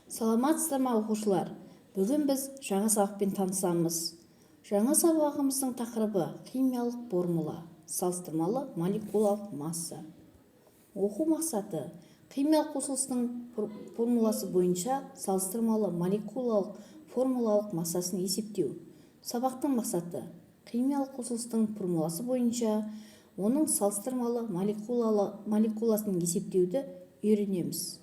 Саламатсыздар ма оқушылар? Бүгін біз жаңа сабақпен танысамыз. Жаңа сабағымыздың тақырыбы химиялық формула, салыстырмалы молекулалық масса. Оқу мақсаты химиялық қосылыстың формуласы бойынша салыстырмалы молекулалық формулалық массасын есептеу. Сабақтың мақсаты химиялық қосылыстың формуласы бойынша оның салыстырмалы молекуласын есептеуді үйренеміз.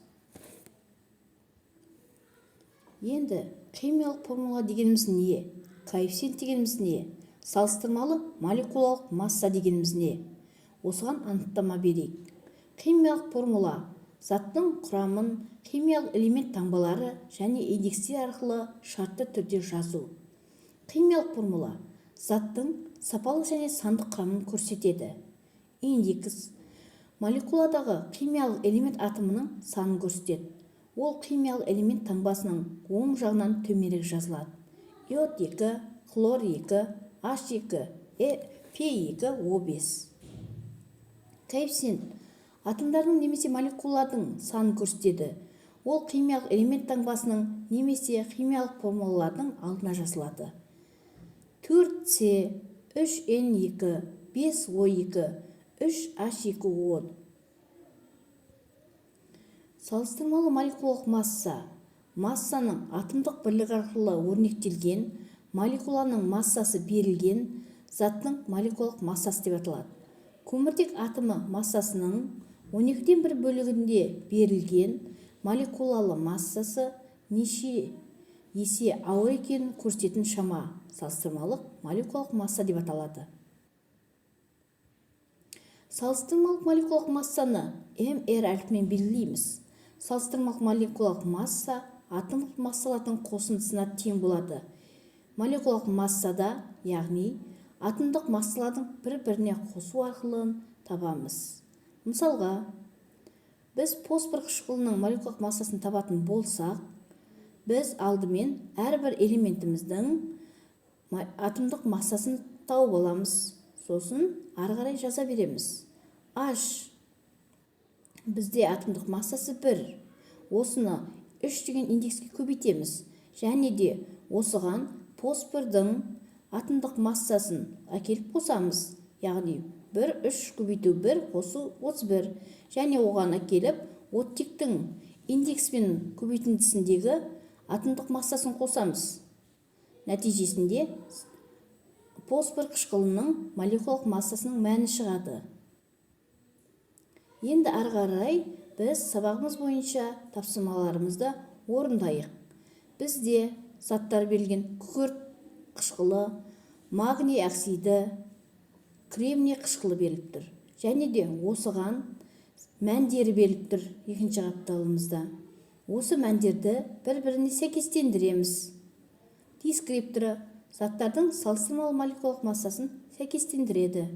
Енді химиялық формула дегеніміз не? Коэффициент дегеніміз не? Салыстырмалы молекулалық масса дегеніміз не? Осыған анықтама берейік. Химиялық формула заттың құрамын, химиялық элемент таңбалары және индекстер арқылы шартты түрде жазу. Химиялық формула заттың сапалық және сандық құрамын көрсетеді. Индекс молекуладағы химиялық элемент атомының санын көрсетеді. Ол химиялық элемент таңбасының оң жағынан төменірек жазылады. Иод 2, хлор 2, H2, P2O5. Коэффициент атомдардың немесе молекулалардың санын көрсетеді. Ол химиялық элемент таңбасының немесе химиялық формулалардың алдына жазылады. 4C, 3N2, 5O2, 3H2O. Салыстырмалы молекулалық масса массаның атомдық бірлік арқылы өрнектелген, молекуланың массасы берілген заттың молекулалық массасы деп аталады. Көміртек атомы массасының 12-ден 1 бөлігінде берілген молекулалы массасы неше есе ауыр екенін көрсететін шама салыстырмалы молекулалық масса деп аталады. Салыстырмалы молекулалық массаны МР әрпімен белгілейміз. Салыстырмалы молекулалық масса атомдық массалардың қосындысына тең болады. Молекулалық массада, яғни атомдық массалардың бір-біріне қосу арқылы табамыз. Мысалға, біз фосфор қышқылының молекулалық массасын табатын болсақ, біз алдымен әрбір элементіміздің атомдық массасын тауып аламыз. Сосын ары қарай жаза береміз. H бізде атомдық массасы 1. Осыны 3 деген индекске көбейтеміз. Және де осыған фосфордың атомдық массасын әкеліп қосамыз. Яғни 1, 3 көбейту 1, қосу 31. Және оған әкеліп оттектің индекспен көбейтіндісіндегі атомдық массасын қосамыз. Нәтижесінде фосфор қышқылының молекулалық массасының мәні шығады. Енді ары қарай біз сабағымыз бойынша тапсырмаларымызды орындайық. Бізде заттар берілген: күкірт қышқылы, магний оксиді, кремний қышқылы беріліп тұр. Және де осыған мәндері беріліп тұр екінші қапталымызда. Осы мәндерді бір-біріне сәйкестендіреміз. Дескрипторы заттардың салыстырмалы молекулалық массасын сәйкестендіреді.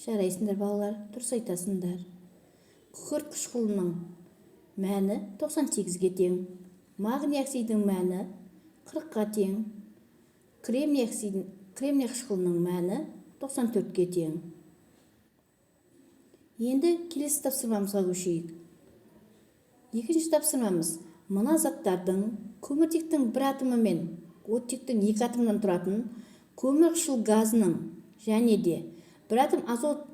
Жарайсыңдар балалар, дұрыс айтасыңдар. Күкірт қышқылының мәні 98-ге тең, магний оксидінің мәні 40-ға тең, кремний қышқылының мәні 94-ге тең. Енді келесі тапсырмамызға көшейік. Екінші тапсырмамыз: мына заттардың көміртектің 1 атомы мен оттектің 2 атомнан тұратын көмір қышқыл газының және де 1 атом азот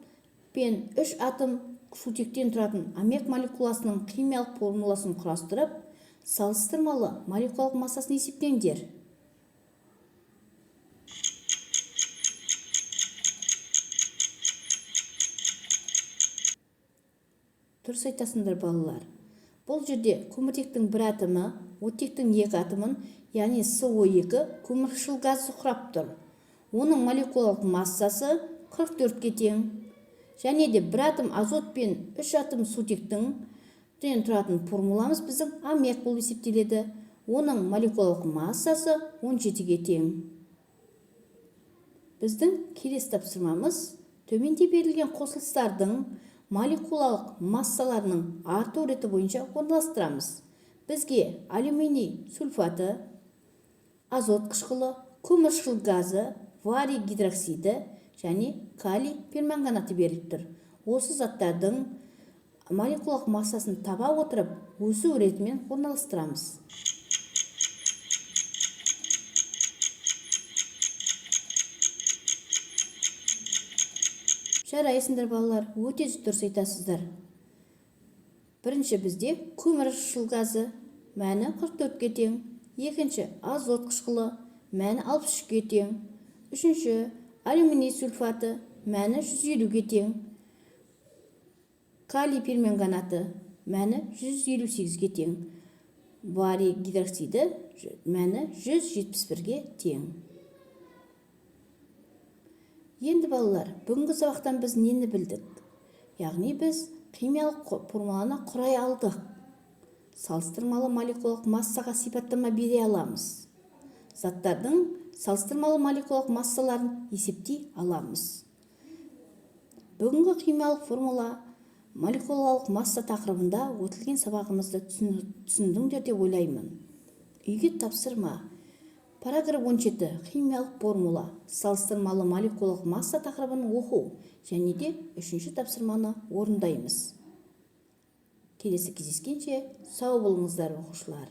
пен 3 атом сутектен тұратын аммиак молекуласының химиялық формуласын құрастырып, салыстырмалы молекулалық массасын есептеңдер. Дұрыс айтасыңдар балалар. Бұл жерде көміртектің 1 атомы, оттектің 2 атомын, яғни СО2 көмір қышқыл газы құрап тұр. Оның молекулалық массасы 44-ге тең. Және де 1 атом азот пен 3 атом сутектің тұратын формуламыз біздің аммиак болып есептеледі. Оның молекулалық массасы 17-ге тең. Біздің келесі тапсырмамыз: төменде берілген қосылыстардың молекулалық массаларының арту реті бойынша орналастырамыз. Бізге алюминий сульфаты, азот қышқылы, көмір қышқыл газы, варий гидроксиді және калий перманганаты беріліп тұр. осы заттардың молекулалық массасын таба отырып өсу ретімен орналастырамыз. Жарайсыңдар балалар, өте дұрыс айтасыздар. Бірінші бізде көмірқышқыл газы мәні 44-ге тең, екінші азот қышқылы мәні 63-ге тең, үшінші алюминий сульфаты мәні 150-ге тең, калий перманганаты мәні 158-ге тең, барий гидроксиді мәні 171-ге тең. Енді балалар, бүгінгі сабақтан біз нені білдік? Яғни біз химиялық формуланы құрай алдық. Салыстырмалы молекулалық массаға сипаттама бере аламыз. Заттардың салыстырмалы молекулалық массаларын есептей аламыз. Бүгінгі химиялық формула молекулалық масса тақырыбында өтілген сабағымызды түсіндіңдер деп ойлаймын. Үйге тапсырма. Параграф 17. Химиялық формула. Салыстырмалы молекулалық масса тақырыбын оқу және де 3-ші тапсырманы орындаймыз. Келесі кездескенше сау болыңыздар оқушылар.